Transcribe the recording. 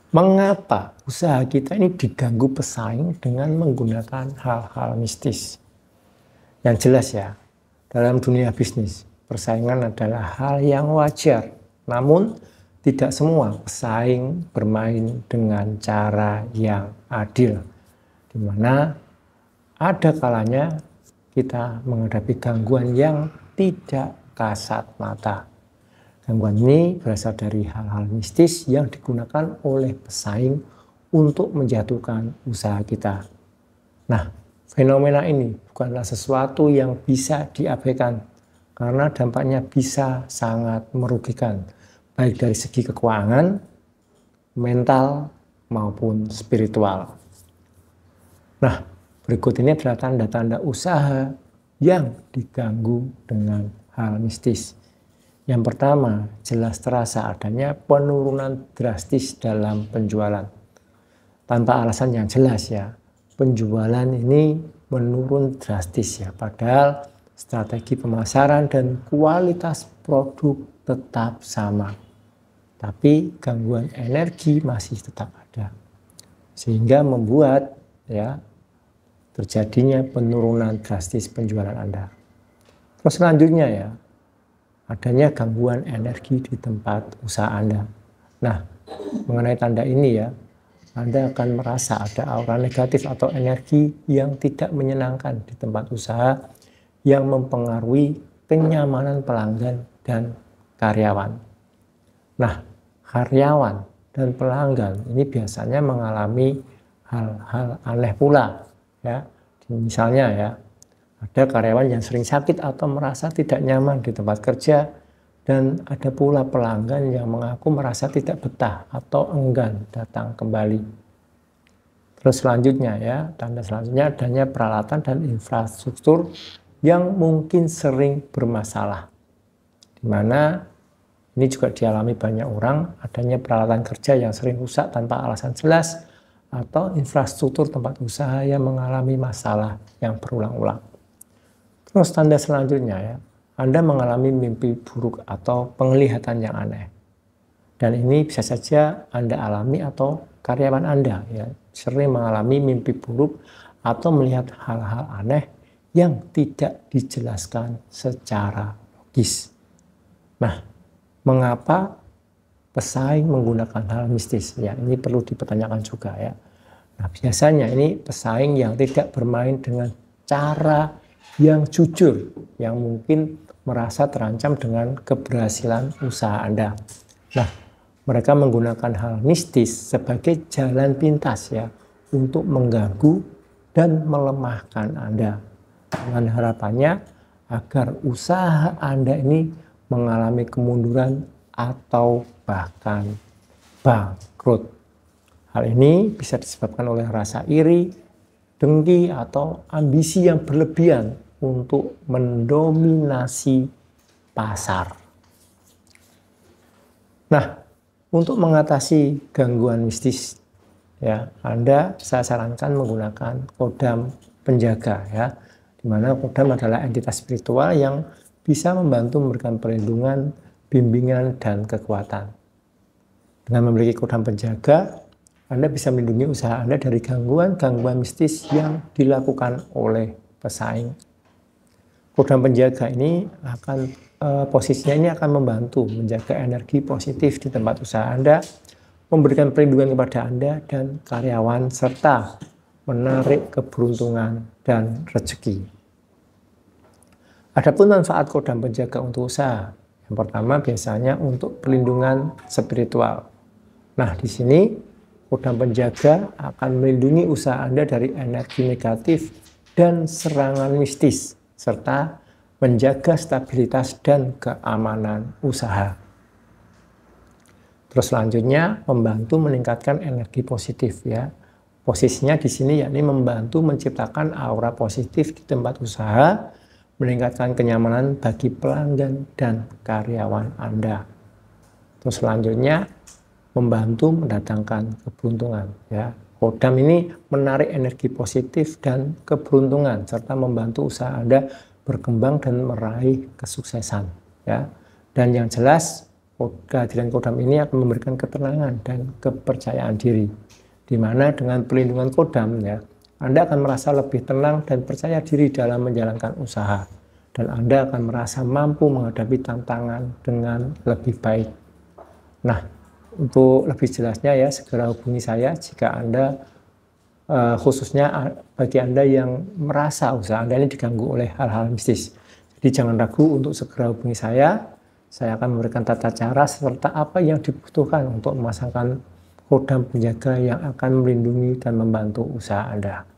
Mengapa usaha kita ini diganggu pesaing dengan menggunakan hal-hal mistis? Yang jelas ya, dalam dunia bisnis, persaingan adalah hal yang wajar. Namun, tidak semua pesaing bermain dengan cara yang adil. Di mana ada kalanya kita menghadapi gangguan yang tidak kasat mata. Gangguan ini berasal dari hal-hal mistis yang digunakan oleh pesaing untuk menjatuhkan usaha kita. Nah, fenomena ini bukanlah sesuatu yang bisa diabaikan karena dampaknya bisa sangat merugikan, baik dari segi keuangan, mental, maupun spiritual. Nah, berikut ini adalah tanda-tanda usaha yang diganggu dengan hal mistis. Yang pertama, jelas terasa adanya penurunan drastis dalam penjualan. Tanpa alasan yang jelas ya, penjualan ini menurun drastis ya. Padahal strategi pemasaran dan kualitas produk tetap sama. Tapi gangguan energi masih tetap ada. Sehingga membuat ya terjadinya penurunan drastis penjualan Anda. Terus selanjutnya ya, adanya gangguan energi di tempat usaha Anda. Nah, mengenai tanda ini ya, Anda akan merasa ada aura negatif atau energi yang tidak menyenangkan di tempat usaha yang mempengaruhi kenyamanan pelanggan dan karyawan. Nah, karyawan dan pelanggan ini biasanya mengalami hal-hal aneh pula ya. Misalnya ya, ada karyawan yang sering sakit atau merasa tidak nyaman di tempat kerja, dan ada pula pelanggan yang mengaku merasa tidak betah atau enggan datang kembali. Terus selanjutnya ya, tanda selanjutnya adanya peralatan dan infrastruktur yang mungkin sering bermasalah. Di mana ini juga dialami banyak orang, adanya peralatan kerja yang sering rusak tanpa alasan jelas, atau infrastruktur tempat usaha yang mengalami masalah yang berulang-ulang. Terus tanda selanjutnya ya, Anda mengalami mimpi buruk atau penglihatan yang aneh. Dan ini bisa saja Anda alami atau karyawan Anda ya, sering mengalami mimpi buruk atau melihat hal-hal aneh yang tidak dijelaskan secara logis. Nah, mengapa pesaing menggunakan hal mistis? Ya, ini perlu dipertanyakan juga ya. Nah, biasanya ini pesaing yang tidak bermain dengan cara yang jujur, yang mungkin merasa terancam dengan keberhasilan usaha Anda. Nah, mereka menggunakan hal mistis sebagai jalan pintas ya, untuk mengganggu dan melemahkan Anda. Dengan harapannya agar usaha Anda ini mengalami kemunduran atau bahkan bangkrut. Hal ini bisa disebabkan oleh rasa iri, dengki, atau ambisi yang berlebihan untuk mendominasi pasar. Nah, untuk mengatasi gangguan mistis, ya, saya sarankan menggunakan kodam penjaga, ya, di mana kodam adalah entitas spiritual yang bisa membantu memberikan perlindungan, bimbingan, dan kekuatan. Dengan memiliki kodam penjaga, Anda bisa melindungi usaha Anda dari gangguan-gangguan mistis yang dilakukan oleh pesaing. Kodam penjaga ini posisinya ini akan membantu menjaga energi positif di tempat usaha Anda, memberikan perlindungan kepada Anda dan karyawan, serta menarik keberuntungan dan rezeki. Adapun manfaat kodam penjaga untuk usaha, yang pertama biasanya untuk perlindungan spiritual. Nah, di sini kodam penjaga akan melindungi usaha Anda dari energi negatif dan serangan mistis, serta menjaga stabilitas dan keamanan usaha. Terus selanjutnya membantu meningkatkan energi positif ya. Posisinya di sini yakni membantu menciptakan aura positif di tempat usaha, meningkatkan kenyamanan bagi pelanggan dan karyawan Anda. Terus selanjutnya membantu mendatangkan keberuntungan ya. Kodam ini menarik energi positif dan keberuntungan serta membantu usaha Anda berkembang dan meraih kesuksesan ya. Dan yang jelas Kehadiran kodam ini akan memberikan ketenangan dan kepercayaan diri, di mana dengan perlindungan kodam ya, Anda akan merasa lebih tenang dan percaya diri dalam menjalankan usaha, dan Anda akan merasa mampu menghadapi tantangan dengan lebih baik. Nah, untuk lebih jelasnya ya, segera hubungi saya jika Anda khususnya bagi Anda yang merasa usaha Anda ini diganggu oleh hal-hal mistis. Jadi jangan ragu untuk segera hubungi saya. Saya akan memberikan tata cara serta apa yang dibutuhkan untuk memasangkan kodam penjaga yang akan melindungi dan membantu usaha Anda.